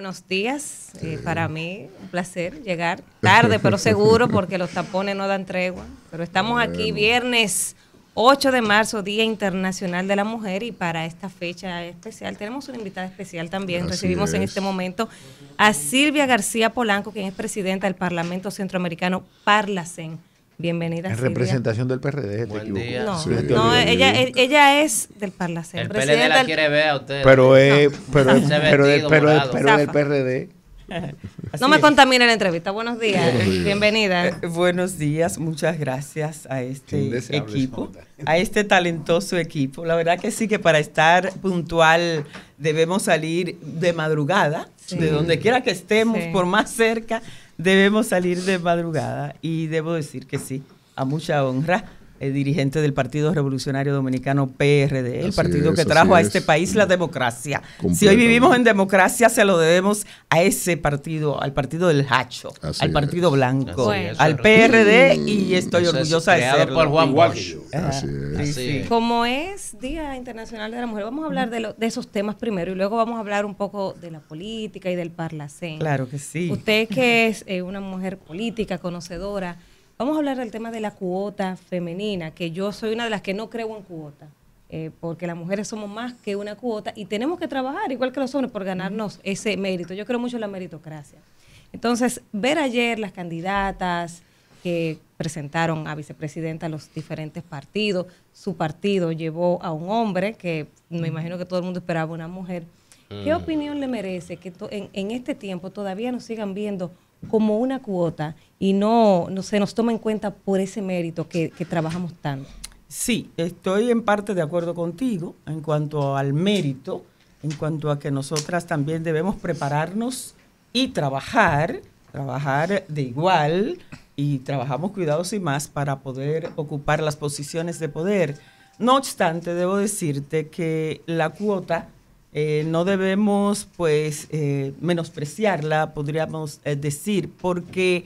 buenos días. Para mí, un placer llegar tarde, pero seguro, porque los tapones no dan tregua. Pero estamos aquí viernes 8 de marzo, Día Internacional de la Mujer, y para esta fecha especial tenemos una invitada especial también. Así Recibimos en este momento a Silvia García Polanco, quien es presidenta del Parlamento Centroamericano Parlacen. Bienvenida, En Silvia. representación del PRD. Buen día. No, Sí, no, ella es del Parlacen. El PLD la quiere ver a ustedes. Pero es morado. del PRD. No me contamine la entrevista. Buenos días. Bienvenida. Buenos días, muchas gracias a este equipo, a este talentoso equipo. La verdad que sí, que para estar puntual debemos salir de madrugada, de donde quiera que estemos, por más cerca, debemos salir de madrugada. Y debo decir que sí, a mucha honra, el dirigente del Partido Revolucionario Dominicano, PRD, el partido que trajo a este país la democracia. Si hoy vivimos en democracia, se lo debemos a ese partido, al partido del Hacho, al partido blanco, al PRD, y estoy orgullosa de serlo. Por Juan Bosch. Como es Día Internacional de la Mujer, vamos a hablar de esos temas primero y luego vamos a hablar un poco de la política y del Parlacén. Claro que sí. Usted, que es una mujer política, conocedora, vamos a hablar del tema de la cuota femenina, que yo soy una de las que no creo en cuota, porque las mujeres somos más que una cuota y tenemos que trabajar, igual que los hombres, por ganarnos ese mérito. Yo creo mucho en la meritocracia. Entonces, ver ayer las candidatas que presentaron a vicepresidenta a los diferentes partidos, su partido llevó a un hombre, que me imagino que todo el mundo esperaba una mujer. ¿Qué opinión le merece que en este tiempo todavía nos sigan viendo como una cuota y no se nos toma en cuenta por ese mérito que trabajamos tanto? Sí, estoy en parte de acuerdo contigo en cuanto al mérito, en cuanto a que nosotras también debemos prepararnos y trabajar de igual, y trabajamos cuidados y más para poder ocupar las posiciones de poder. No obstante, debo decirte que la cuota no debemos menospreciarla, podríamos decir, porque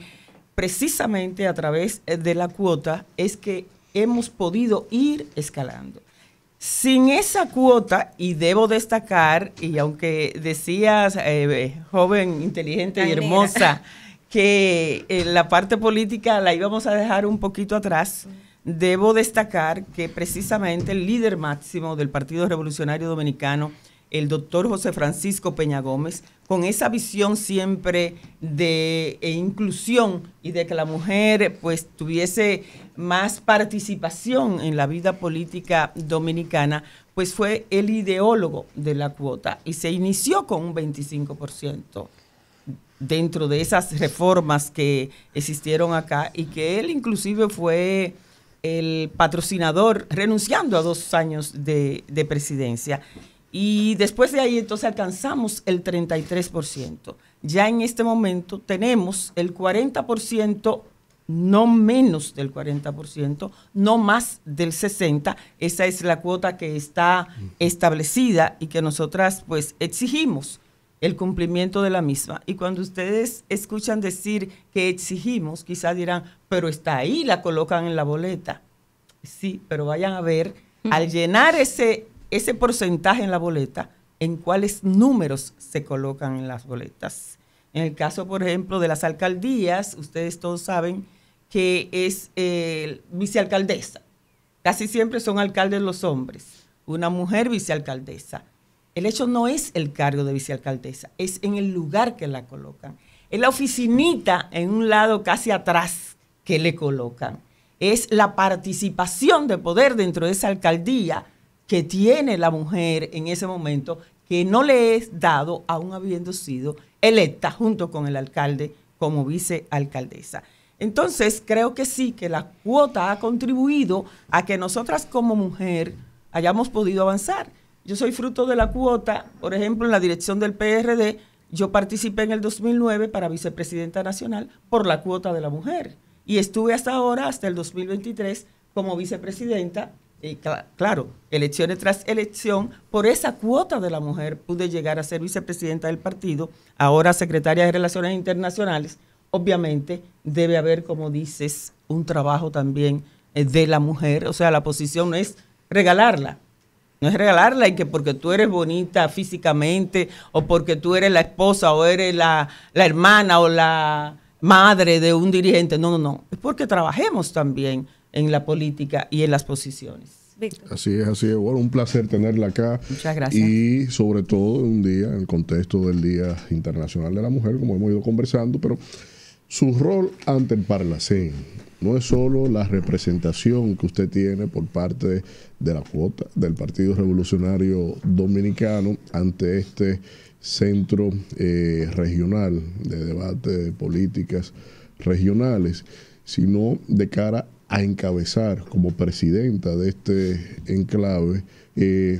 precisamente a través de la cuota es que hemos podido ir escalando. Sin esa cuota, y debo destacar, y aunque decías, joven, inteligente y hermosa, que la parte política la íbamos a dejar un poquito atrás, debo destacar que precisamente el líder máximo del Partido Revolucionario Dominicano, el doctor José Francisco Peña Gómez, con esa visión siempre de inclusión y de que la mujer pues tuviese más participación en la vida política dominicana, pues fue el ideólogo de la cuota y se inició con un 25% dentro de esas reformas que existieron acá, y que él inclusive fue el patrocinador, renunciando a 2 años de presidencia. Y después de ahí entonces alcanzamos el 33%. Ya en este momento tenemos el 40%, no menos del 40%, no más del 60%. Esa es la cuota que está establecida y que nosotras pues exigimos el cumplimiento de la misma. Y cuando ustedes escuchan decir que exigimos, quizás dirán, pero está ahí, la colocan en la boleta. Sí, pero vayan a ver, al llenar ese porcentaje en la boleta, en cuáles números se colocan en las boletas. En el caso, por ejemplo, de las alcaldías, ustedes todos saben que es vicealcaldesa. Casi siempre son alcaldes los hombres. Una mujer vicealcaldesa. El hecho no es el cargo de vicealcaldesa, es en el lugar que la colocan. Es la oficinita en un lado casi atrás que le colocan. Es la participación de poder dentro de esa alcaldía que tiene la mujer en ese momento, que no le es dado aún habiendo sido electa junto con el alcalde como vicealcaldesa. Entonces, creo que sí, que la cuota ha contribuido a que nosotras como mujer hayamos podido avanzar. Yo soy fruto de la cuota, por ejemplo, en la dirección del PRD, yo participé en el 2009 para vicepresidenta nacional por la cuota de la mujer, y estuve hasta ahora, hasta el 2023, como vicepresidenta. Y claro, elecciones tras elección, por esa cuota de la mujer pude llegar a ser vicepresidenta del partido, ahora secretaria de Relaciones Internacionales. Obviamente debe haber, como dices, un trabajo también de la mujer, o sea, la posición no es regalarla, No es regalarla y que porque tú eres bonita físicamente o porque tú eres la esposa o eres la hermana o la madre de un dirigente. No, no, no. Es porque trabajemos también en la política y en las posiciones. Víctor. Así es, así es. Bueno, un placer tenerla acá. Muchas gracias. Y sobre todo un día, en el contexto del Día Internacional de la Mujer, como hemos ido conversando, pero su rol ante el Parlacén no es solo la representación que usted tiene por parte de la cuota del Partido Revolucionario Dominicano ante este centro regional de debate de políticas regionales, sino de cara a encabezar como presidenta de este enclave,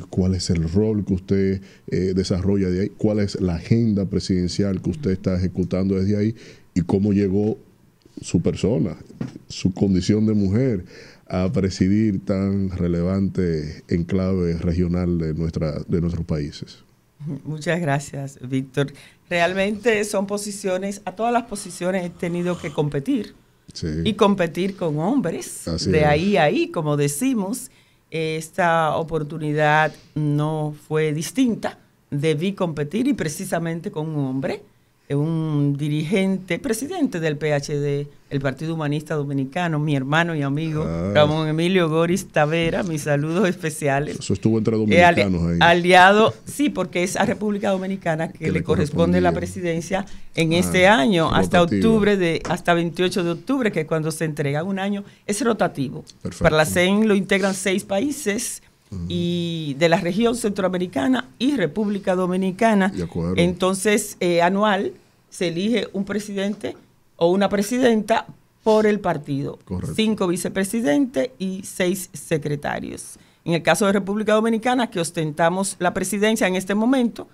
cuál es el rol que usted desarrolla de ahí, cuál es la agenda presidencial que usted está ejecutando desde ahí y cómo llegó su persona, su condición de mujer a presidir tan relevante enclave regional de nuestros países. Muchas gracias, Víctor. Realmente son posiciones, a todas las posiciones he tenido que competir. Sí. Y competir con hombres, así de ahí a ahí, como decimos. Esta oportunidad no fue distinta, debí competir y precisamente con un hombre, un dirigente, presidente del PHD, el Partido Humanista Dominicano, mi hermano y amigo, Ramón Emilio Goris Tavera, mis saludos especiales. Eso estuvo entre dominicanos ahí. Aliado, sí, porque es a República Dominicana que le corresponde la presidencia en este año, hasta octubre, hasta 28 de octubre, que cuando se entrega un año, es rotativo. Perfecto. Para la CEN lo integran 6 países, y de la región centroamericana y República Dominicana. Entonces, anual se elige un presidente o una presidenta por el partido. Correcto. 5 vicepresidentes y 6 secretarios. En el caso de República Dominicana, que ostentamos la presidencia en este momento,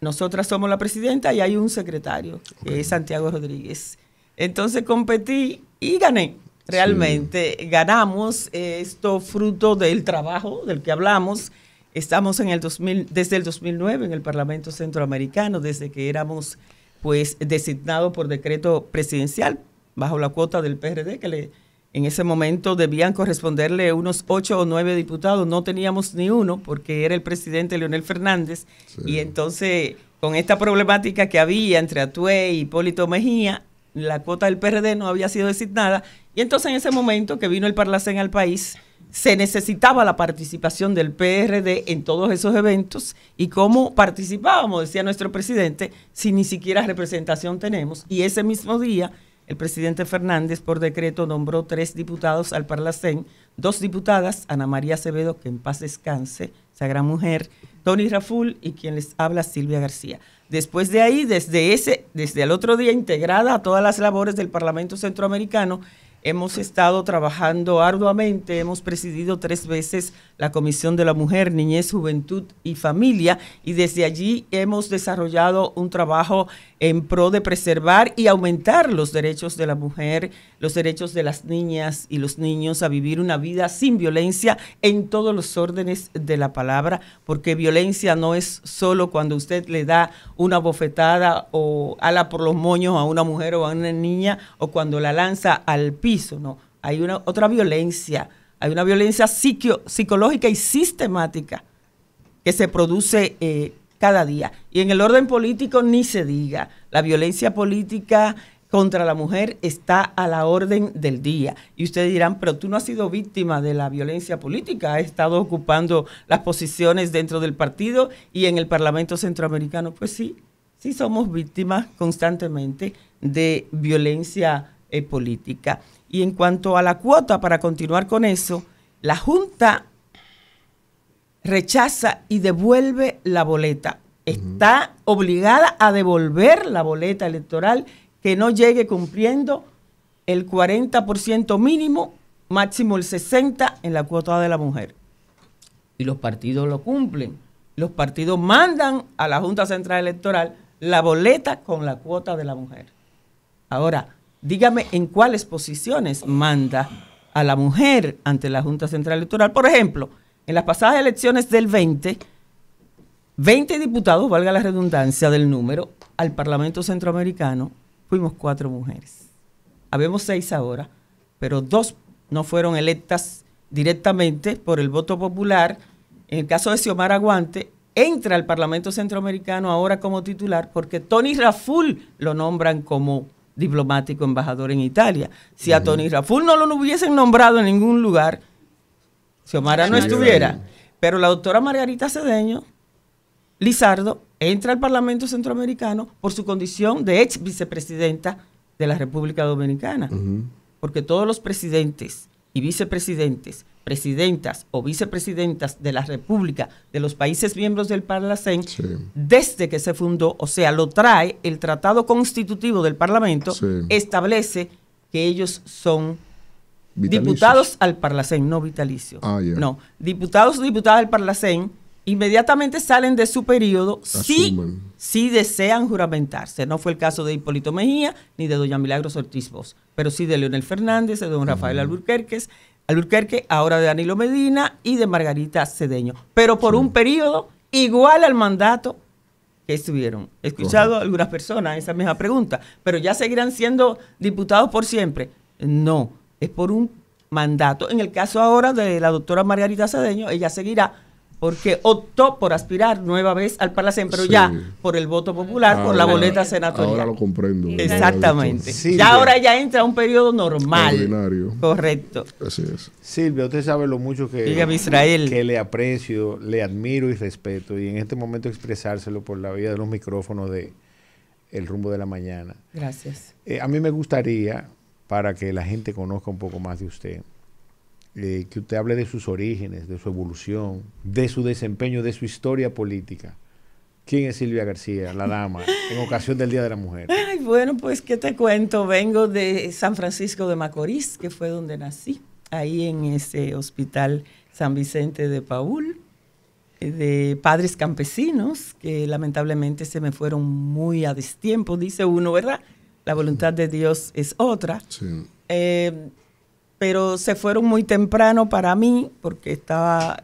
nosotras somos la presidenta y hay un secretario, que es Santiago Rodríguez. Entonces competí y gané. Realmente ganamos, esto fruto del trabajo del que hablamos. Estamos desde el 2009 en el Parlamento Centroamericano, desde que éramos pues designados por decreto presidencial bajo la cuota del PRD, que en ese momento debían corresponderle unos 8 o 9 diputados. No teníamos ni uno porque era el presidente Leonel Fernández. Sí. Y entonces con esta problemática que había entre Atuey y Hipólito Mejía, la cuota del PRD no había sido designada, y entonces en ese momento que vino el Parlacén al país, se necesitaba la participación del PRD en todos esos eventos. ¿Y cómo participábamos? Decía nuestro presidente, si ni siquiera representación tenemos. Y ese mismo día, el presidente Fernández, por decreto, nombró 3 diputados al Parlacén, 2 diputadas, Ana María Acevedo, que en paz descanse, esa gran mujer, Tony Raful y quien les habla, Silvia García. Después de ahí, desde el otro día, integrada a todas las labores del Parlamento Centroamericano, hemos estado trabajando arduamente, hemos presidido 3 veces la Comisión de la Mujer, Niñez, Juventud y Familia, y desde allí hemos desarrollado un trabajo en pro de preservar y aumentar los derechos de la mujer, los derechos de las niñas y los niños a vivir una vida sin violencia en todos los órdenes de la palabra, porque violencia no es solo cuando usted le da una bofetada o ala por los moños a una mujer o a una niña, o cuando la lanza al piso, no. Hay otra violencia, hay una violencia psicológica y sistemática que se produce cada día. Y en el orden político ni se diga. La violencia política contra la mujer está a la orden del día. Y ustedes dirán, pero tú no has sido víctima de la violencia política, has estado ocupando las posiciones dentro del partido y en el Parlamento Centroamericano. Pues sí, sí somos víctimas constantemente de violencia política. Y en cuanto a la cuota, para continuar con eso, la Junta rechaza y devuelve la boleta. Está obligada a devolver la boleta electoral que no llegue cumpliendo el 40% mínimo, máximo el 60% en la cuota de la mujer. Y los partidos lo cumplen. Los partidos mandan a la Junta Central Electoral la boleta con la cuota de la mujer. Ahora, dígame en cuáles posiciones manda a la mujer ante la Junta Central Electoral. Por ejemplo, en las pasadas elecciones del 20 diputados, valga la redundancia del número, al Parlamento Centroamericano, fuimos 4 mujeres. Habemos 6 ahora, pero 2 no fueron electas directamente por el voto popular en el caso de Xiomara Guante, entra al Parlamento Centroamericano ahora como titular porque Tony Raful lo nombran como diplomático embajador en Italia. Si a Tony Raful no lo hubiesen nombrado en ningún lugar, Xiomara no estuviera. Pero la doctora Margarita Cedeño Lizardo entra al Parlamento Centroamericano por su condición de ex vicepresidenta de la República Dominicana. Porque todos los presidentes y vicepresidentes, presidentas o vicepresidentas de la República, de los países miembros del Parlacén, desde que se fundó, o sea, lo trae el Tratado Constitutivo del Parlamento, establece que ellos son diputados al Parlacén, no vitalicios. No, diputados o diputadas al Parlacén inmediatamente salen de su periodo si desean juramentarse. No fue el caso de Hipólito Mejía ni de doña Milagros Ortiz Bosch, pero sí de Leonel Fernández, de don Rafael Alburquerque, ahora de Danilo Medina y de Margarita Cedeño. Pero por un periodo igual al mandato que estuvieron. He escuchado a algunas personas esa misma pregunta, pero ya seguirán siendo diputados por siempre. No, es por un mandato. En el caso ahora de la doctora Margarita Cedeño, ella seguirá porque optó por aspirar nueva vez al Parlacén, pero ya por el voto popular, por la boleta senatorial. Ahora lo comprendo. Exactamente. Ya ahora ella entra a un periodo normal. Ordinario. Correcto. Así es. Silvia, usted sabe lo mucho que le aprecio, le admiro y respeto, y en este momento expresárselo por la vía de los micrófonos de El Rumbo de la Mañana. Gracias. A mí me gustaría, para que la gente conozca un poco más de usted, que usted hable de sus orígenes, de su evolución, de su desempeño, de su historia política. ¿Quién es Silvia García, la dama, en ocasión del Día de la Mujer? Ay, bueno, pues, ¿qué te cuento? Vengo de San Francisco de Macorís, que fue donde nací, ahí en ese hospital San Vicente de Paúl, de padres campesinos, que lamentablemente se me fueron muy a destiempo, dice uno, ¿verdad? La voluntad de Dios es otra. Sí. Pero se fueron muy temprano para mí, porque estaba,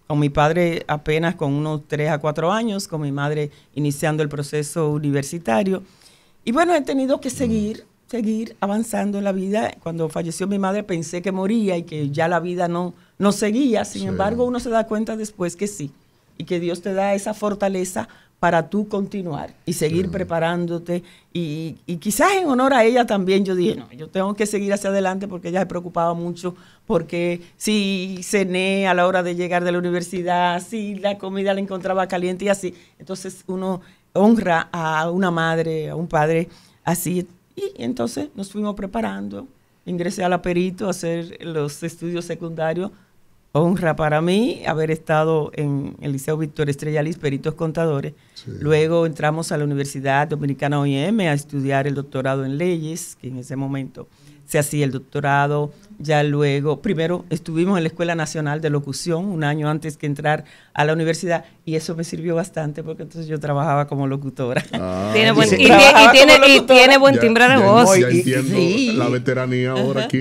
con mi padre apenas con unos 3 a 4 años, con mi madre iniciando el proceso universitario. Y bueno, he tenido que seguir avanzando en la vida. Cuando falleció mi madre pensé que moría y que ya la vida no seguía. Sin embargo, uno se da cuenta después que sí, y que Dios te da esa fortaleza para tú continuar y seguir preparándote. Y quizás en honor a ella también yo dije, no, yo tengo que seguir hacia adelante, porque ella se preocupaba mucho, porque si cené a la hora de llegar de la universidad, si la comida la encontraba caliente y así. Entonces uno honra a una madre, a un padre así. Y entonces nos fuimos preparando. Ingresé a la Perito a hacer los estudios secundarios. Honra para mí haber estado en el Liceo Víctor Estrella Liz, peritos contadores. Luego entramos a la Universidad Dominicana OIM a estudiar el doctorado en leyes, que en ese momento se hacía el doctorado. Ya luego, primero estuvimos en la Escuela Nacional de Locución un año antes que entrar a la universidad, y eso me sirvió bastante porque entonces yo trabajaba como locutora. Tiene buen timbre de voz. Ya entiendo la veteranía ahora aquí.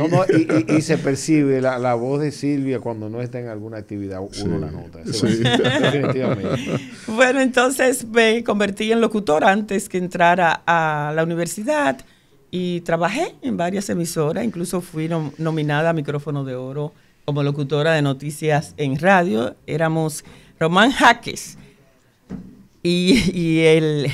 Y se percibe la voz de Silvia cuando no está en alguna actividad, uno la nota. Definitivamente. Bueno, entonces me convertí en locutora antes que entrar a la universidad. Y trabajé en varias emisoras, incluso fui nominada a Micrófono de Oro como locutora de noticias en radio. Éramos Román Jaques y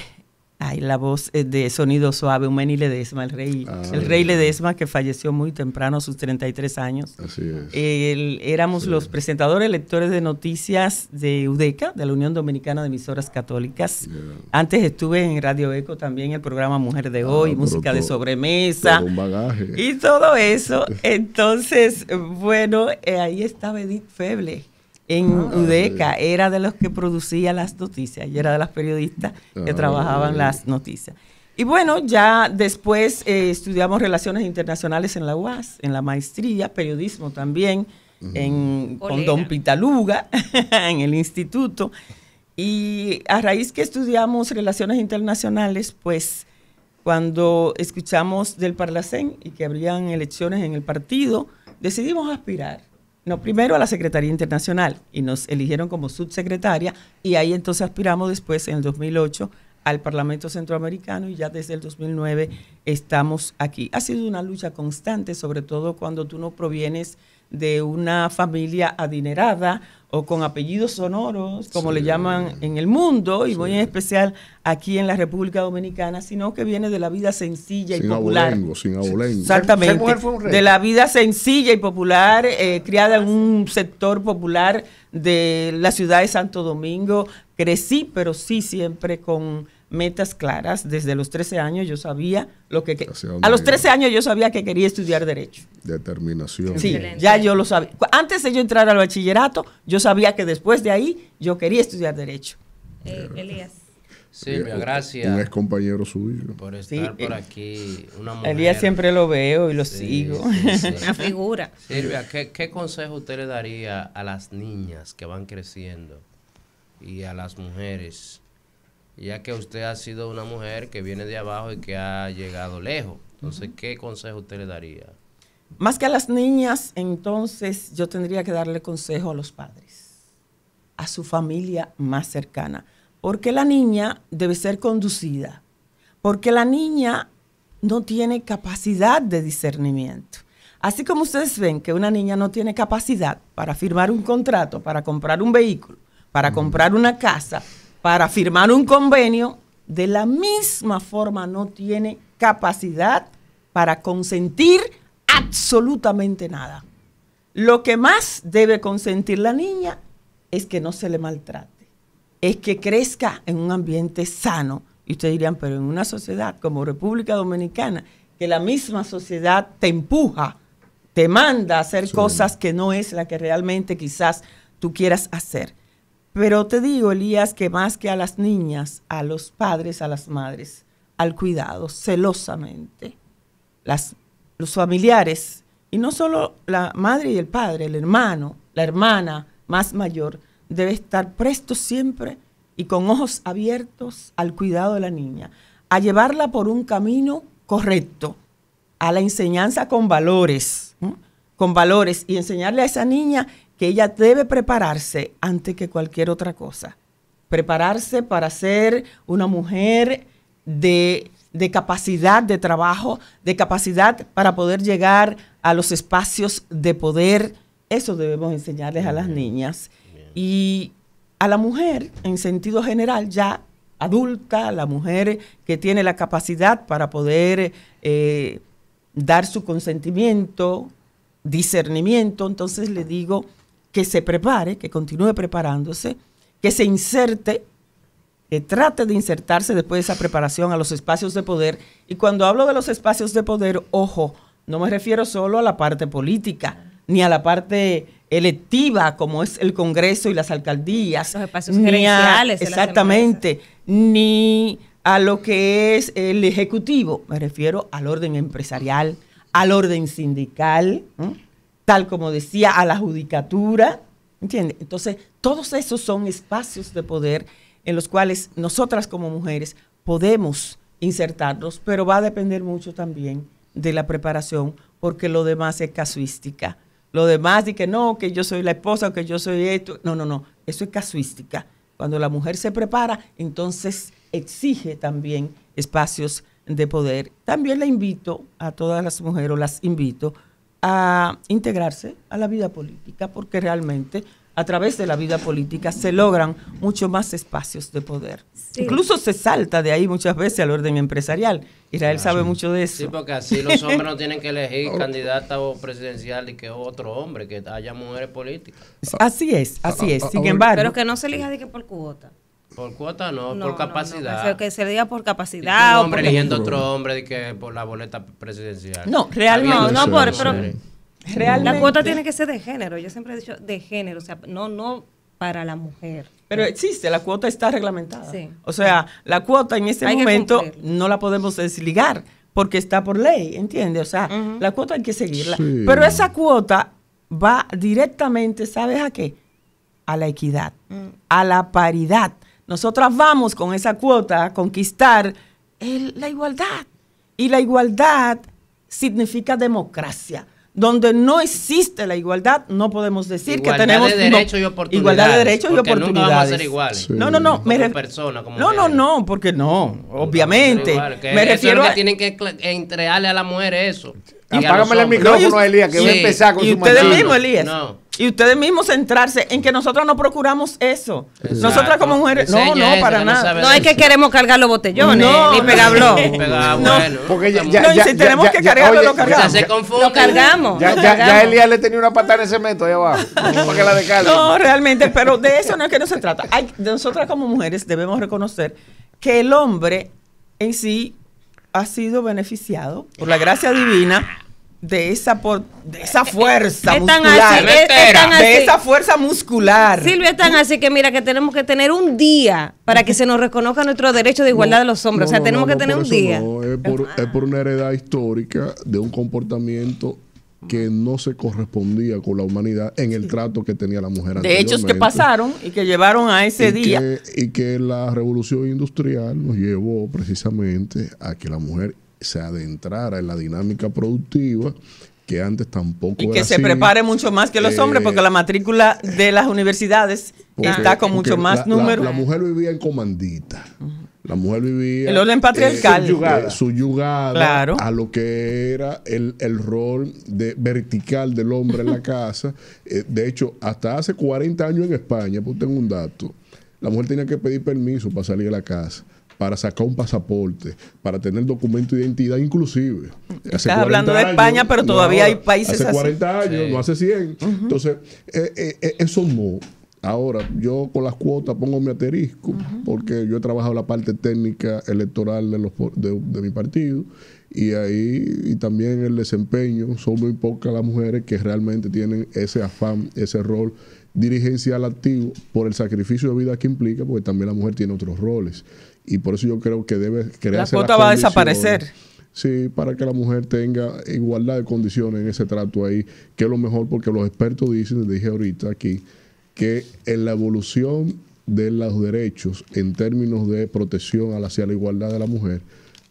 la voz de Sonido Suave, Humeni Ledesma, el rey Ledesma, que falleció muy temprano, a sus 33 años. Así es. Éramos los presentadores, lectores de noticias de UDECA, de la Unión Dominicana de Emisoras Católicas. Antes estuve en Radio Eco también, el programa Mujer de Hoy, música de sobremesa. Un bagaje. Y todo eso. Entonces, bueno, ahí estaba Edith Feble. En UDECA, era de los que producía las noticias y era de las periodistas que trabajaban las noticias. Y bueno, ya después estudiamos Relaciones Internacionales en la UAS, en la maestría, periodismo también, con Don Pitaluga, en el instituto. Y a raíz que estudiamos Relaciones Internacionales, pues cuando escuchamos del Parlacén y que habrían elecciones en el partido, decidimos aspirar. No, primero a la Secretaría Internacional, y nos eligieron como subsecretaria, y ahí entonces aspiramos después, en el 2008, al Parlamento Centroamericano, y ya desde el 2009 estamos aquí. Ha sido una lucha constante, sobre todo cuando tú no provienes de una familia adinerada o con apellidos sonoros, como le llaman en el mundo, y muy en especial aquí en la República Dominicana, sino que viene de la vida sencilla y popular. Sin abolengo. Exactamente. De la vida sencilla y popular, criada en un sector popular de la ciudad de Santo Domingo. Crecí, pero sí siempre con metas claras. Desde los 13 años yo sabía a los 13 años yo sabía que quería estudiar Derecho. Determinación. Sí, ya yo lo sabía. Antes de yo entrar al bachillerato, yo sabía que después de ahí yo quería estudiar Derecho. Elías. Silvia, gracias. Un ex compañero suyo. Por estar por aquí. Una mujer. Elías siempre lo veo y lo sigo. Una figura. Silvia, ¿qué consejo usted le daría a las niñas que van creciendo y a las mujeres? Ya que usted ha sido una mujer que viene de abajo y que ha llegado lejos. Entonces, ¿qué consejo usted le daría? Más que a las niñas, entonces yo tendría que darle consejo a los padres, a su familia más cercana. Porque la niña debe ser conducida. Porque la niña no tiene capacidad de discernimiento. Así como ustedes ven que una niña no tiene capacidad para firmar un contrato, para comprar un vehículo, para comprar una casa, para firmar un convenio, de la misma forma no tiene capacidad para consentir absolutamente nada. Lo que más debe consentir la niña es que no se le maltrate, es que crezca en un ambiente sano. Y ustedes dirían, pero en una sociedad como República Dominicana, que la misma sociedad te empuja, te manda a hacer cosas que no es la que realmente quizás tú quieras hacer. Pero te digo, Elías, que más que a las niñas, a los padres, a las madres, al cuidado, celosamente, los familiares, y no solo la madre y el padre, el hermano, la hermana más mayor, debe estar presto siempre y con ojos abiertos al cuidado de la niña, a llevarla por un camino correcto, a la enseñanza con valores, y enseñarle a esa niña que ella debe prepararse antes que cualquier otra cosa. Prepararse para ser una mujer de capacidad de trabajo, de capacidad para poder llegar a los espacios de poder. Eso debemos enseñarles a las niñas. Y a la mujer, en sentido general, ya adulta, la mujer que tiene la capacidad para poder dar su consentimiento, discernimiento, entonces le digo que se prepare, que continúe preparándose, que se inserte, que trate de insertarse después de esa preparación a los espacios de poder. Y cuando hablo de los espacios de poder, ojo, no me refiero solo a la parte política, ni a la parte electiva, como es el Congreso y las alcaldías. Los espacios gerenciales. Exactamente, ni a lo que es el Ejecutivo. Me refiero al orden empresarial, al orden sindical, tal como decía, a la judicatura, ¿entiendes? Entonces, todos esos son espacios de poder en los cuales nosotras como mujeres podemos insertarnos, pero va a depender mucho también de la preparación, porque lo demás es casuística. Lo demás de que no, que yo soy la esposa o que yo soy esto, no, eso es casuística. Cuando la mujer se prepara, entonces exige también espacios de poder. También le invito a todas las mujeres, o las invito a integrarse a la vida política, porque realmente a través de la vida política se logran mucho más espacios de poder. Sí. Incluso se salta de ahí muchas veces al orden empresarial. Israel sabe mucho de eso. Sí, porque así los hombres no tienen que elegir candidata o presidencial y que otro hombre, que haya mujeres políticas. Así es. Sin embargo. Pero que no se elija de que por cuota. Por cuota no, por capacidad. No, que se diga por capacidad. Un hombre eligiendo otro hombre de que por la boleta presidencial. No, realmente. Realmente. La cuota tiene que ser de género. Yo siempre he dicho de género, o sea, no para la mujer. Pero existe, la cuota está reglamentada. Sí. O sea, la cuota en este momento no la podemos desligar porque está por ley, ¿entiendes? O sea, la cuota hay que seguirla. Sí. Pero esa cuota va directamente, ¿sabes a qué? A la equidad, a la paridad. Nosotras vamos con esa cuota a conquistar la igualdad. Y la igualdad significa democracia. Donde no existe la igualdad, no podemos decir igualdad que tenemos de derechos y oportunidades. Igualdad de derechos y oportunidades. Nunca vamos a ser iguales. Sí. No. No, porque no, obviamente. Me refiero a que tienen que entregarle a la mujer eso. Y a los Apágame el hombres. micrófono a Elías, que Sí. va a empezar con Y su ustedes machito. mismos, Elías. No. Y ustedes mismos centrarse en que nosotras no procuramos eso. Exacto. Nosotras como mujeres, Enseña no, eso, para que no nada. sabe No de es que eso. queremos cargar los botellones, No, ni no. pegarlo. Pega, No, bueno. Porque No, y si tenemos que cargarlo, oye, lo cargamos. Ya se confunde. Lo cargamos. Ya Elías le tenía una patada en ese cemento ahí abajo. Para que la descargue. No, realmente, pero de eso no es que no se trata. Nosotras como mujeres debemos reconocer que el hombre en sí ha sido beneficiado por la gracia divina de esa fuerza Es tan muscular. así, es tan así. De esa fuerza muscular. Silvia, es tan así que mira que tenemos que tener un día para que se nos reconozca nuestro derecho de igualdad de los hombres. O sea, tenemos que tener por un eso día. no, es por una heredad histórica de un comportamiento que no se correspondía con la humanidad en el trato que tenía la mujer De hechos que anteriormente. pasaron y que llevaron a ese día. Y que la revolución industrial nos llevó precisamente a que la mujer se adentrara en la dinámica productiva, que antes tampoco Y era que se así. prepare mucho más que los hombres, porque la matrícula de las universidades está con mucho porque más número. La mujer vivía en comandita. La mujer vivía El orden patriarcal. subyugada Claro. a lo que era el rol vertical del hombre en la casa. De hecho, hasta hace 40 años en España, pues tengo un dato, la mujer tenía que pedir permiso para salir de la casa, para sacar un pasaporte, para tener documento de identidad inclusive. Hace Estás 40 hablando de años, España, pero todavía hay países hace así. 40 años, Sí. no hace 100. Entonces, eso no. Ahora, yo con las cuotas pongo mi asterisco, porque yo he trabajado la parte técnica electoral de mi partido, y también el desempeño. Son muy pocas las mujeres que realmente tienen ese afán, ese rol dirigencial activo, por el sacrificio de vida que implica, porque también la mujer tiene otros roles. Y por eso yo creo que debe crearse La cuota va a condiciones. desaparecer. Sí, para que la mujer tenga igualdad de condiciones en ese trato ahí, que es lo mejor, porque los expertos dicen, les dije ahorita aquí, que en la evolución de los derechos en términos de protección hacia la igualdad de la mujer,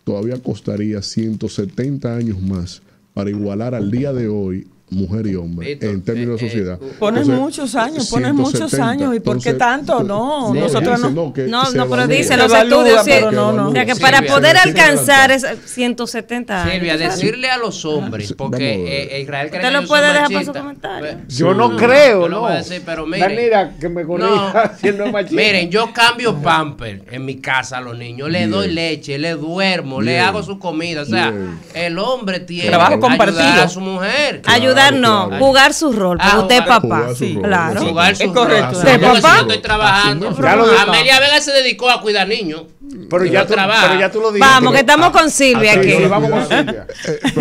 todavía costaría 170 años más para igualar al día de hoy mujer y hombre Víctor, en términos de sociedad. Pones Entonces, muchos años, pones muchos 170. años. ¿Y por qué Entonces, tanto? No, nosotros dicen, no. que No, se no, pero evalúa. dice Se los evalúa, estudios, sí. pero no, no. O sea, que Silvia, para poder se necesita alcanzar adelantar. es 170 años. Silvia, ¿tú sabes? decirle a los hombres, Sí, porque vamos a ver. Israel cree Usted que lo yo puede soy dejar para machista. su comentario. Yo no Yo creo, lo no. voy a decir, pero mire. Danira, que me corrija si no es machista. Miren, yo cambio pamper en mi casa a los niños, le Bien. doy leche, le duermo, le Bien. hago su comida. O sea, Bien. el hombre tiene Trabajo que compartido. ayudar a su mujer. Ayudar no, claro. jugar su rol, porque usted es jugar papá. su rol. Claro. Jugar su Es correcto. rol. ¿De Porque papá? si yo estoy trabajando. Ya lo dijo. Amelia Vega se dedicó a cuidar niños. Pero Y ya, no trabaja. pero ya tú lo dijiste. Vamos, que estamos con Silvia Sí, aquí. sí, vamos con Silvia.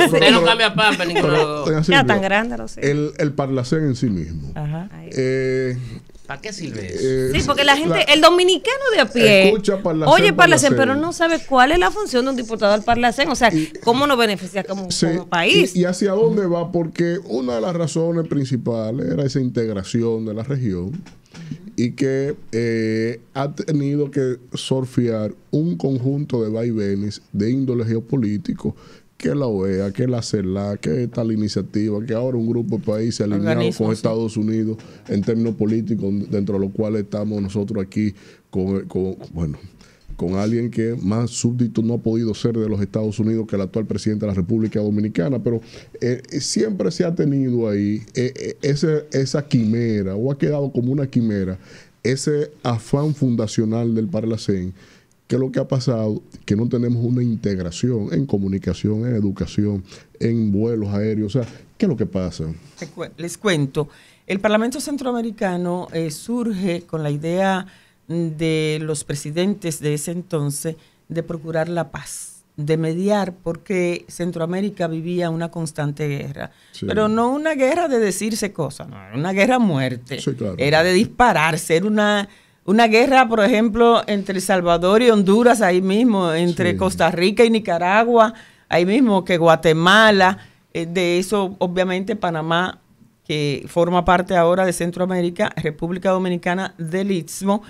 Usted no cambia pamper ninguno de los dos. Doña Ya Silvia, tan grande lo sé. el parlacén en sí mismo. Ajá. ¿Para qué sirve eso? Sí, porque la gente, el dominicano de a pie, Escucha Parlacén, oye Parlacén, Parlacén. pero no sabe cuál es la función de un diputado del Parlacén. O sea, cómo nos beneficia como, Sí, como país. y hacia dónde va, porque una de las razones principales era esa integración de la región y que ha tenido que surfear un conjunto de vaivenes de índole geopolítico, que la OEA, que la CELAC, que tal iniciativa, que ahora un grupo de países alineados Organismos, con sí. Estados Unidos en términos políticos, dentro de los cuales estamos nosotros aquí con alguien que más súbdito no ha podido ser de los Estados Unidos que el actual presidente de la República Dominicana, pero siempre se ha tenido ahí esa quimera, o ha quedado como una quimera, ese afán fundacional del Parlacén, que lo que ha pasado, que no tenemos una integración en comunicación, en educación, en vuelos aéreos. O sea, ¿qué es lo que pasa? Les cuento. El Parlamento Centroamericano surge con la idea de los presidentes de ese entonces de procurar la paz, de mediar, porque Centroamérica vivía una constante guerra. Sí. Pero no una guerra de decirse cosas, no, era una guerra a muerte. Sí, claro. Era de dispararse, era una guerra, por ejemplo, entre El Salvador y Honduras, ahí mismo, entre Sí. Costa Rica y Nicaragua, ahí mismo que Guatemala, de eso obviamente Panamá, que forma parte ahora de Centroamérica, República Dominicana del Istmo,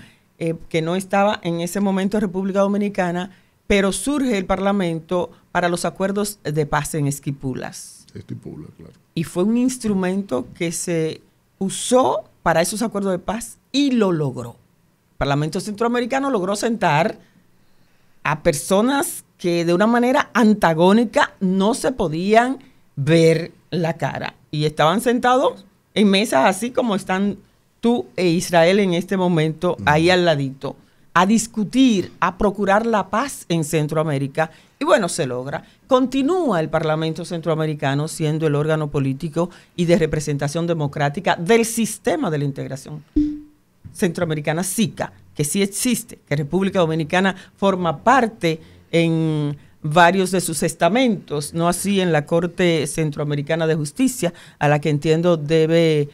que no estaba en ese momento en República Dominicana, pero surge el Parlamento para los acuerdos de paz en Esquipulas. Estipula, claro. Y fue un instrumento que se usó para esos acuerdos de paz y lo logró. El Parlamento Centroamericano logró sentar a personas que de una manera antagónica no se podían ver la cara. Y estaban sentados en mesas así como están tú e Israel en este momento, ahí al ladito, a discutir, a procurar la paz en Centroamérica. Y bueno, se logra. Continúa el Parlamento Centroamericano siendo el órgano político y de representación democrática del sistema de la integración centroamericana, SICA, que sí existe, que República Dominicana forma parte en varios de sus estamentos, no así en la Corte Centroamericana de Justicia, a la que entiendo debe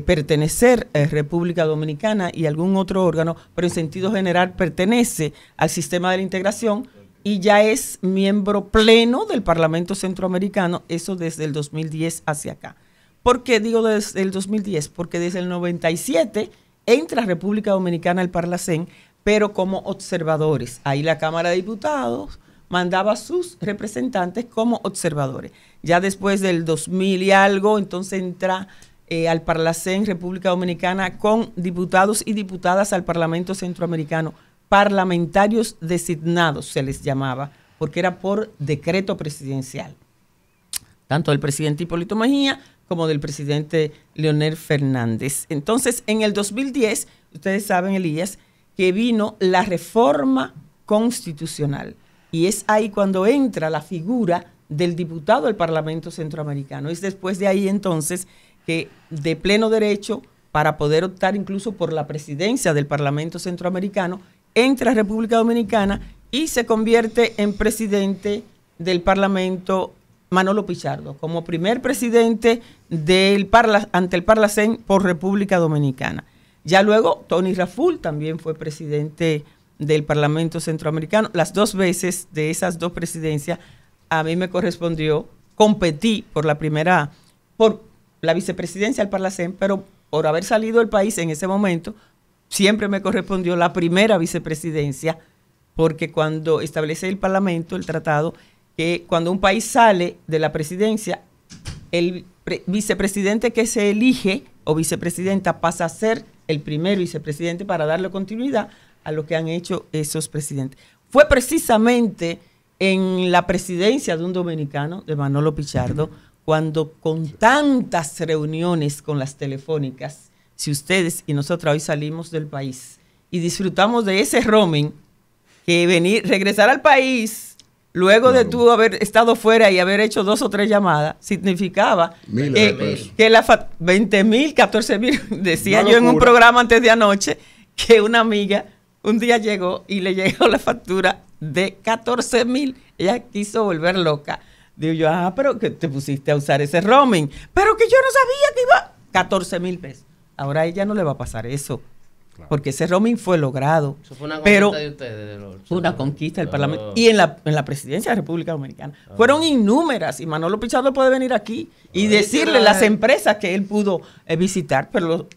pertenecer República Dominicana y algún otro órgano, pero en sentido general pertenece al sistema de la integración y ya es miembro pleno del Parlamento Centroamericano, eso desde el 2010 hacia acá. ¿Por qué digo desde el 2010? Porque desde el 97 entra República Dominicana al Parlacén, pero como observadores. Ahí la Cámara de Diputados mandaba a sus representantes como observadores. Ya después del 2000 y algo, entonces entra al Parlacén República Dominicana con diputados y diputadas al Parlamento Centroamericano, parlamentarios designados se les llamaba, porque era por decreto presidencial, tanto del presidente Hipólito Mejía como del presidente Leonel Fernández. Entonces, en el 2010, ustedes saben, Elías, que vino la reforma constitucional, y es ahí cuando entra la figura del diputado del Parlamento Centroamericano. Es después de ahí entonces que de pleno derecho, para poder optar incluso por la presidencia del Parlamento Centroamericano, entra a República Dominicana y se convierte en presidente del Parlamento Manolo Pichardo, como primer presidente ante el Parlacén por República Dominicana. Ya luego Tony Raful también fue presidente del Parlamento Centroamericano. Las dos veces de esas dos presidencias a mí me correspondió, competí por la vicepresidencia del Parlacén, pero por haber salido del país en ese momento, siempre me correspondió la primera vicepresidencia, porque cuando establece el Parlamento, el tratado, que cuando un país sale de la presidencia, el vicepresidente que se elige o vicepresidenta pasa a ser el primer vicepresidente para darle continuidad a lo que han hecho esos presidentes. Fue precisamente en la presidencia de un dominicano, de Manolo Pichardo, cuando con tantas reuniones con las telefónicas, si ustedes y nosotros hoy salimos del país y disfrutamos de ese roaming, que regresar al país luego de tú haber estado fuera y haber hecho 2 o 3 llamadas, significaba que 20,000, 14,000, decía yo en un programa antes de anoche, que una amiga un día llegó y le llegó la factura de 14,000. Ella quiso volver loca. Digo yo, pero que te pusiste a usar ese roaming. Pero que yo no sabía que iba 14,000 pesos. Ahora a ella no le va a pasar eso. Claro. Porque ese roaming fue logrado. Eso fue una conquista de ustedes. Fue una conquista del Parlamento. Y en la presidencia de la República Dominicana. Fueron innúmeras. Y Manolo Pichardo puede venir aquí y decirle las empresas que él pudo visitar. Pero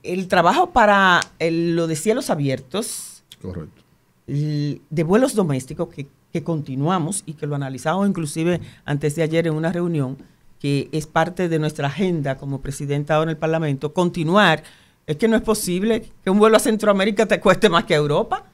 el trabajo para lo de cielos abiertos. Correcto. De vuelos domésticos que continuamos y que lo analizamos inclusive antes de ayer en una reunión, que es parte de nuestra agenda como presidenta ahora en el Parlamento, continuar. Es que no es posible que un vuelo a Centroamérica te cueste más que a Europa.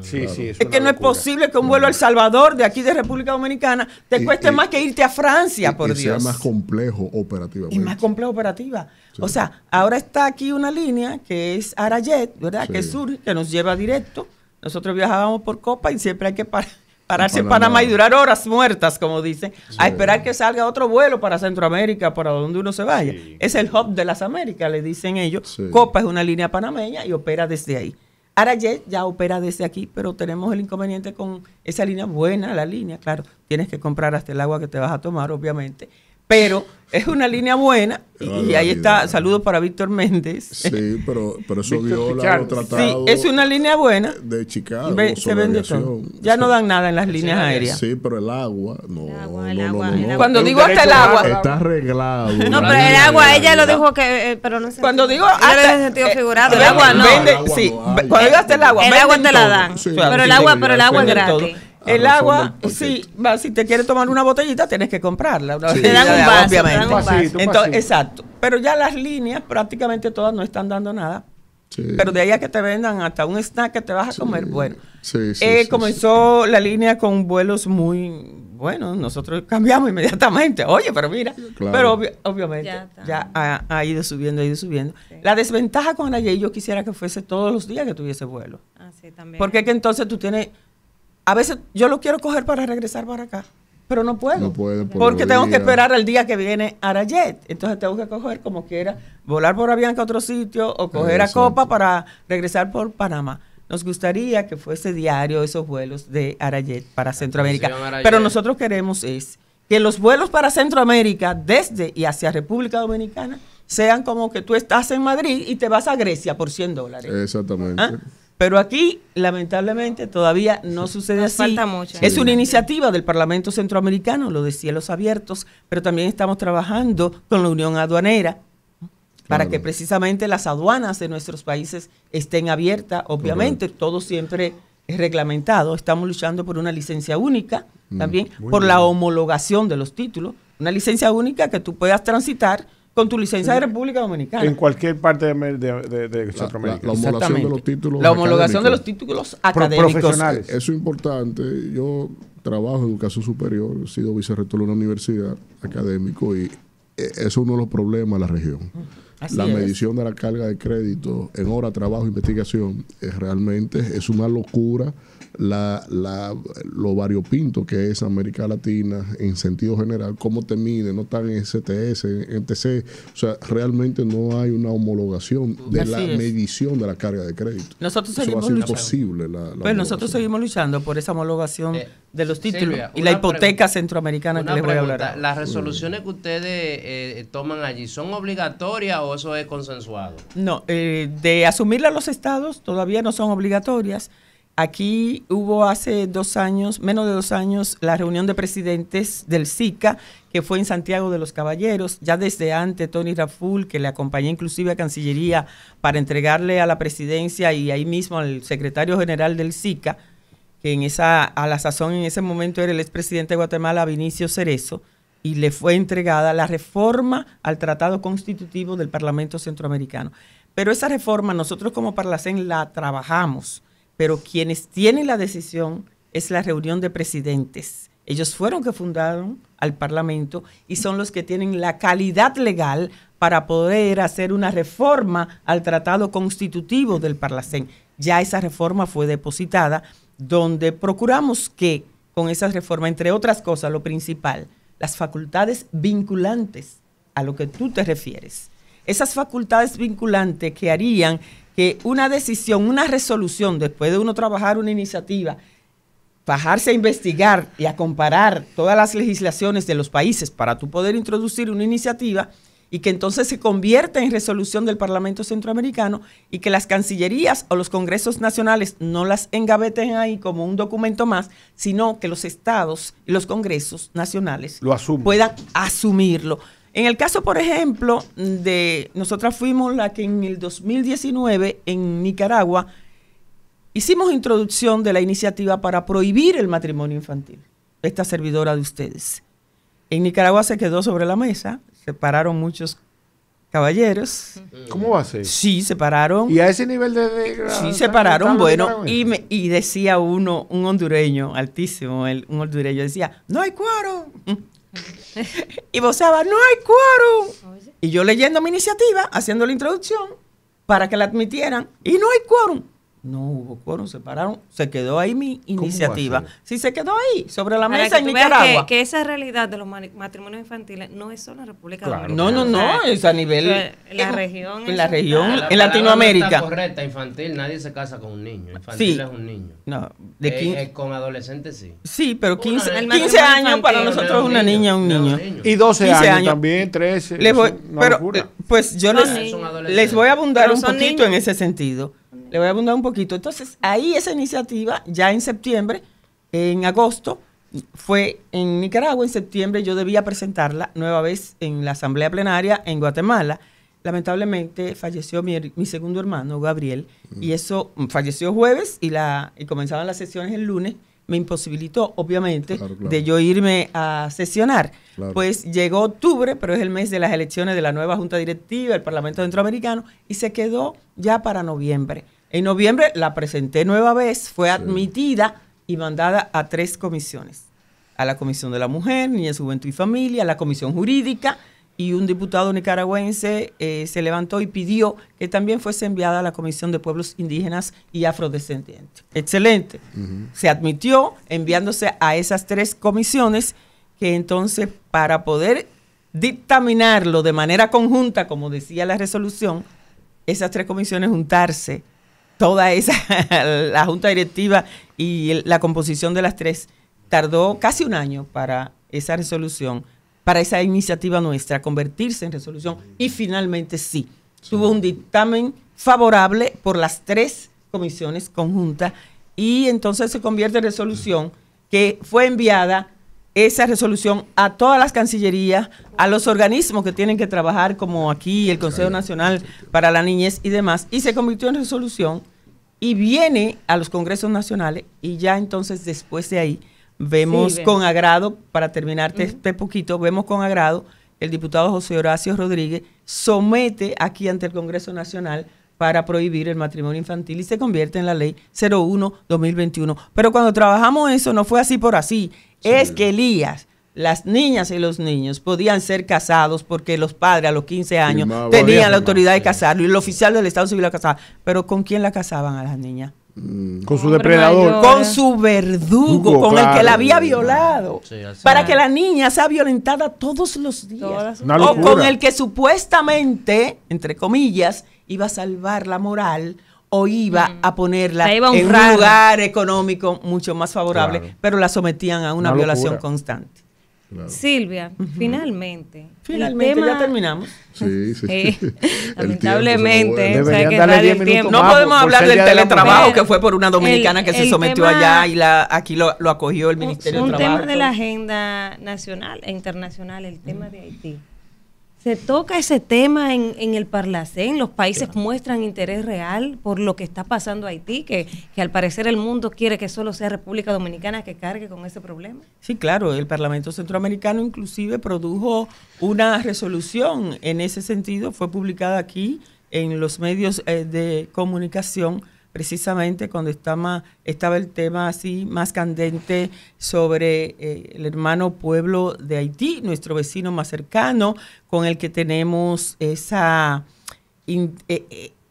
Sí, claro. Sí, es que no es posible que un vuelo a El Salvador, de aquí de República Dominicana, te cueste más que irte a Francia, por Dios. Y sea más complejo operativamente. Y más complejo operativa. Sí. O sea, ahora está aquí una línea que es Arayet, ¿verdad? Sí. Que es sur, que nos lleva directo. Nosotros viajábamos por Copa y siempre hay que pararse en Panamá y durar horas muertas, como dicen, sí, a esperar que salga otro vuelo para Centroamérica, para donde uno se vaya. Sí. Es el hub de las Américas, le dicen ellos. Sí. Copa es una línea panameña y opera desde ahí. Arayet ya opera desde aquí, pero tenemos el inconveniente con esa línea, buena la línea, claro, tienes que comprar hasta el agua que te vas a tomar, obviamente, pero es una línea buena y ahí está, saludos para Víctor Méndez. Sí, pero eso viola los tratados. Sí, es una línea buena. De Chicago, se vende todo. Ya no dan nada en las líneas aéreas. Sí, pero el agua, no. Cuando digo hasta el agua. Está arreglado. No, pero el agua, ella lo dijo que, pero no sé. Cuando digo hasta en sentido figurado, el agua no. Sí, cuando digo hasta el agua. El agua te la dan. Pero el agua es gratis. El agua, sí, si te quieres tomar una botellita, tienes que comprarla. Sí. Te dan un vaso, obviamente. Entonces, exacto. Pero ya las líneas prácticamente todas no están dando nada. Sí. Pero de ahí a que te vendan hasta un snack que te vas a comer, bueno. Comenzó la línea con vuelos muy Bueno, nosotros cambiamos inmediatamente. Oye, pero mira, Claro. pero obviamente Ya está. ya ha ido subiendo, ha ido subiendo. Sí. La desventaja con Arayet, yo quisiera que fuese todos los días que tuviese vuelo. Ah, sí, también. Porque es que entonces tú tienes, a veces yo lo quiero coger para regresar para acá, pero no puedo. No puede por Porque los tengo que días. esperar al día que viene Arayet. Entonces tengo que coger como quiera, volar por Avianca a otro sitio o coger a Exacto. Copa para regresar por Panamá. Nos gustaría que fuese diario esos vuelos de Arayet para Centroamérica. Atención, Arayet. Pero nosotros queremos es que los vuelos para Centroamérica desde y hacia República Dominicana sean como que tú estás en Madrid y te vas a Grecia por $100. Exactamente. ¿Ah? Pero aquí, lamentablemente, todavía no sucede Nos así. falta mucho. Es Sí. una iniciativa del Parlamento Centroamericano, lo de Cielos Abiertos, pero también estamos trabajando con la Unión Aduanera para Claro. que precisamente las aduanas de nuestros países estén abiertas. Obviamente, todo siempre es reglamentado. Estamos luchando por una licencia única también, muy por bien. la homologación de los títulos. Una licencia única que tú puedas transitar con tu licencia de República Dominicana. En cualquier parte de La Centroamérica. homologación de Exactamente. los títulos La homologación de los académicos. títulos académicos. profesionales. Eso es importante. Yo trabajo en educación superior, he sido vicerrector de una universidad académico y eso es uno de los problemas de la región. Así La es. medición de la carga de crédito en hora, trabajo, investigación, realmente es una locura lo variopinto que es América Latina en sentido general, cómo te mide, no están en STS, en TC, o sea, realmente no hay una homologación de Así la es. medición de la carga de crédito. Nosotros Eso va a seguimos ser luchando. imposible. Pues nosotros seguimos luchando por esa homologación de los títulos Silvia, y la una hipoteca centroamericana que Una les voy a pregunta, hablar. ahora. ¿las resoluciones que ustedes toman allí son obligatorias o eso es consensuado? No, de asumirla a los estados todavía no son obligatorias. Aquí hubo hace 2 años, menos de 2 años, la reunión de presidentes del SICA, que fue en Santiago de los Caballeros. Ya desde antes, Tony Raful, que le acompañé inclusive a Cancillería para entregarle a la presidencia y ahí mismo al secretario general del SICA, que a la sazón en ese momento era el expresidente de Guatemala, Vinicio Cerezo, y le fue entregada la reforma al Tratado Constitutivo del Parlamento Centroamericano. Pero esa reforma nosotros como Parlacén la trabajamos, pero quienes tienen la decisión es la reunión de presidentes. Ellos fueron que fundaron al Parlamento y son los que tienen la calidad legal para poder hacer una reforma al Tratado Constitutivo del Parlacén. Ya esa reforma fue depositada, donde procuramos que con esa reforma, entre otras cosas, lo principal, las facultades vinculantes a lo que tú te refieres. Esas facultades vinculantes que harían que una decisión, una resolución, después de uno trabajar una iniciativa, bajarse a investigar y a comparar todas las legislaciones de los países para tú poder introducir una iniciativa y que entonces se convierta en resolución del Parlamento Centroamericano y que las cancillerías o los congresos nacionales no las engaveten ahí como un documento más, sino que los estados y los congresos nacionales Lo asumen. puedan asumirlo. En el caso, por ejemplo, de nosotras fuimos la que en el 2019 en Nicaragua hicimos introducción de la iniciativa para prohibir el matrimonio infantil, esta servidora de ustedes. En Nicaragua se quedó sobre la mesa, se pararon muchos caballeros. ¿Cómo va a ser? Sí, se pararon. Y a ese nivel de Sí, se pararon, bueno, y decía uno, un hondureño altísimo, un hondureño decía, no hay quórum. Y voceaba, no hay quórum. Y yo leyendo mi iniciativa, haciendo la introducción, para que la admitieran, y no hay quórum. No hubo quórum, se pararon, se quedó ahí mi iniciativa. va a ser? Sí, se quedó ahí, sobre la Para mesa que en tú veas Nicaragua. que esa realidad de los matrimonios infantiles no es solo en República Claro. Dominicana. No, O sea, es a nivel... en la región. En la eso región, está. en Latinoamérica. No está correcta, infantil, nadie se casa con un niño. Infantil Sí. es un niño. No, de 15, Con adolescentes sí. sí, pero 15, el 15 matrimonio años para infantil, nosotros es una niña, un niño. Y 12 15 años, años. también, 13. Les voy, es una pero, locura. pues yo Son les, niños. les voy a abundar Pero un son poquito niños. en ese sentido. Le voy a abundar un poquito. Entonces, ahí esa iniciativa, ya en septiembre, en agosto, fue en Nicaragua. En septiembre yo debía presentarla nueva vez en la Asamblea Plenaria en Guatemala. Lamentablemente falleció mi segundo hermano, Gabriel, y eso falleció jueves y comenzaban las sesiones el lunes. Me imposibilitó, obviamente, Claro, claro. de yo irme a sesionar. Claro. Pues llegó octubre, pero es el mes de las elecciones de la nueva Junta Directiva del Parlamento Centroamericano y se quedó ya para noviembre. En noviembre la presenté nueva vez, fue admitida y mandada a 3 comisiones. a la Comisión de la Mujer, Niñez, Juventud y Familia, a la Comisión Jurídica, y un diputado nicaragüense se levantó y pidió que también fuese enviada a la Comisión de Pueblos Indígenas y Afrodescendientes. Excelente. Se admitió enviándose a esas 3 comisiones que entonces para poder dictaminarlo de manera conjunta, como decía la resolución, esas 3 comisiones juntarse, toda esa, la junta directiva y la composición de las 3, tardó casi un año para esa resolución, para esa iniciativa nuestra, convertirse en resolución, y finalmente sí, tuvo un dictamen favorable por las 3 comisiones conjuntas, y entonces se convierte en resolución que fue enviada esa resolución a todas las cancillerías, a los organismos que tienen que trabajar, como aquí el Consejo Nacional para la Niñez y demás, y se convirtió en resolución y viene a los congresos nacionales, y ya entonces después de ahí vemos con agrado, para terminarte este poquito, vemos con agrado el diputado José Horacio Rodríguez somete aquí ante el Congreso Nacional para prohibir el matrimonio infantil y se convierte en la ley 01-2021. Pero cuando trabajamos eso no fue así por así. Sí. Es que, Elías, las niñas y los niños podían ser casados porque los padres a los 15 años tenían la autoridad de casarlo y el oficial del Estado Civil la casaba. Pero ¿con quién la casaban a las niñas? Con su depredador. Con su verdugo, con el que la había violado. Sí, para que la niña sea violentada todos los días. O con el que supuestamente, entre comillas, iba a salvar la moral o iba a ponerla en un lugar económico mucho más favorable, pero la sometían a una violación constante. Claro. Silvia, finalmente ya terminamos. Sí. Lamentablemente, el tiempo. No podemos hablar del teletrabajo, que fue por una dominicana que se sometió allá y aquí lo acogió el Ministerio de Trabajo. Un tema de la agenda nacional e internacional, el tema de Haití. Se toca ese tema en el Parlacén, los países muestran interés real por lo que está pasando a Haití, que al parecer el mundo quiere que solo sea República Dominicana que cargue con ese problema. Sí, claro, el Parlamento Centroamericano inclusive produjo una resolución en ese sentido, fue publicada aquí en los medios de comunicación, precisamente cuando estaba el tema así más candente sobre el hermano pueblo de Haití, nuestro vecino más cercano, con el que tenemos esa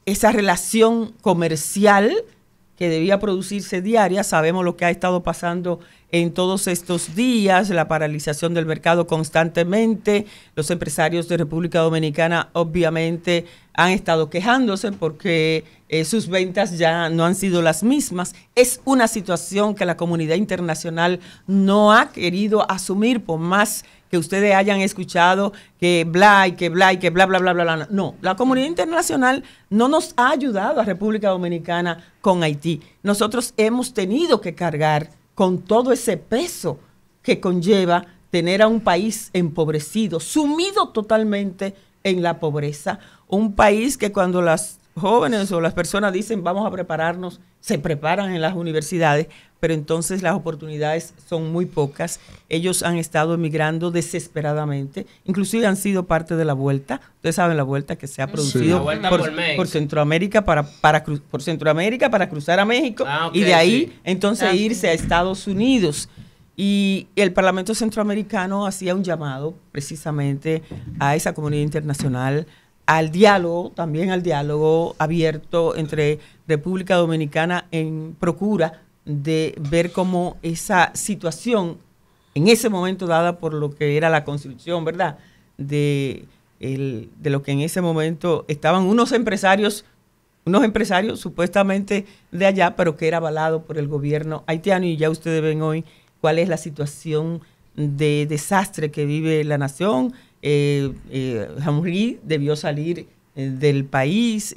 relación comercial que debía producirse diaria. Sabemos lo que ha estado pasando en todos estos días, la paralización del mercado constantemente. Los empresarios de República Dominicana obviamente han estado quejándose porque sus ventas ya no han sido las mismas. Es una situación que la comunidad internacional no ha querido asumir, por más que ustedes hayan escuchado que bla, bla, bla, bla. No, la comunidad internacional no nos ha ayudado a República Dominicana con Haití. Nosotros hemos tenido que cargar con todo ese peso que conlleva tener a un país empobrecido, sumido totalmente en la pobreza, un país que cuando las jóvenes o las personas dicen vamos a prepararnos, se preparan en las universidades, pero entonces las oportunidades son muy pocas. Ellos han estado emigrando desesperadamente, inclusive han sido parte de la vuelta. Ustedes saben la vuelta que se ha producido por Centroamérica por Centroamérica para cruzar a México y de ahí entonces irse a Estados Unidos. Y el Parlamento Centroamericano hacía un llamado precisamente a esa comunidad internacional, al diálogo, también al diálogo abierto entre República Dominicana en procura de ver cómo esa situación en ese momento dada por lo que era la construcción, ¿verdad? De lo que en ese momento estaban unos empresarios supuestamente de allá, pero que era avalado por el gobierno haitiano, y ya ustedes ven hoy cuál es la situación de desastre que vive la nación. Henry debió salir del país,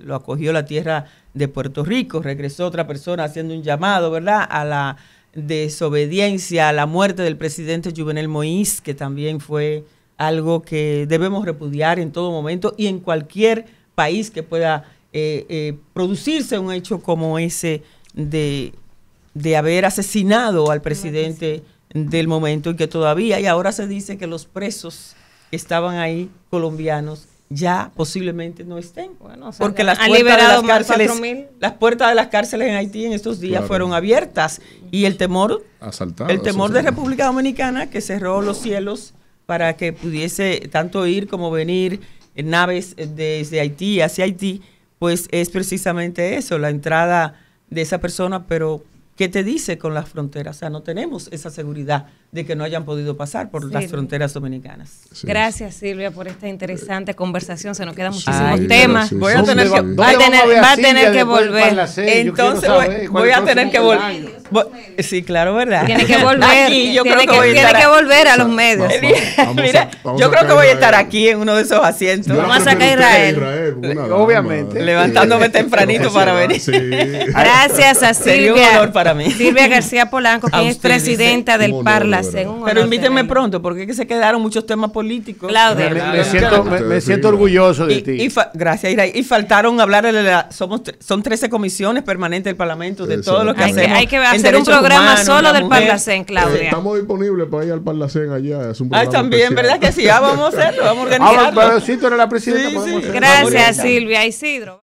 lo acogió la tierra de Puerto Rico, regresó otra persona haciendo un llamado, ¿verdad?, a la desobediencia, a la muerte del presidente Jovenel Moïse, que también fue algo que debemos repudiar en todo momento y en cualquier país que pueda producirse un hecho como ese de haber asesinado al presidente del momento, y que todavía, y ahora se dice que los presos que estaban ahí, colombianos, ya posiblemente no estén. Bueno, o sea, porque las han puertas, de liberado las, cárceles, 4.000. las puertas de las cárceles en Haití en estos días Claro. fueron abiertas y el temor Asaltadas, de o sea. República Dominicana, que cerró los cielos para que pudiese tanto ir como venir en naves desde Haití hacia Haití, pues es precisamente eso, la entrada de esa persona, pero ¿qué te dice con las fronteras? O sea, no tenemos esa seguridad de que no hayan podido pasar por las fronteras dominicanas. Sí. Gracias, Silvia, por esta interesante conversación. Se nos quedan muchísimos Ay, temas. sí, voy a sí, tener sí. que- ¿Dónde va a vamos tener- ver va a Silvia tener que después del volver. Parlacén? Yo quiero Entonces saber voy cuál es a el tener que próximo volver. cumpleaños. Sí, claro, ¿verdad? Tiene que volver. Aquí yo creo que voy a tiene estar que volver a los medios. Vamos Mira, vamos yo a creo que sacar voy a a estar Israel. aquí en uno de esos asientos. Yo la Vamos a sacar a prefiero Israel. porque una dama. Obviamente. Levantándome tempranito para venir. Sí. Gracias a Sería un Silvia. honor para mí. Silvia García Polanco, A quien es ustedes, presidenta un del honor, Parlacén. de verdad. Un Pero honor invítenme tenerla. pronto, porque es que se quedaron muchos temas políticos. Claudia. Me siento orgulloso de ti. Gracias, Ira. Y faltaron hablar de son 13 comisiones permanentes del Parlamento, de todo lo que Exacto. hacemos. Hay que en hacer un derechos programa humanos, solo la del mujer. Parlacén, Claudia. Estamos disponibles para ir al Parlacén allá. Es un Ay, programa también, especial. ¿verdad que sí? Vamos a hacerlo, vamos a Ah, organizarlo. pero si tú eres la presidenta, Sí, podemos sí. hacer. Gracias, Silvia. Isidro.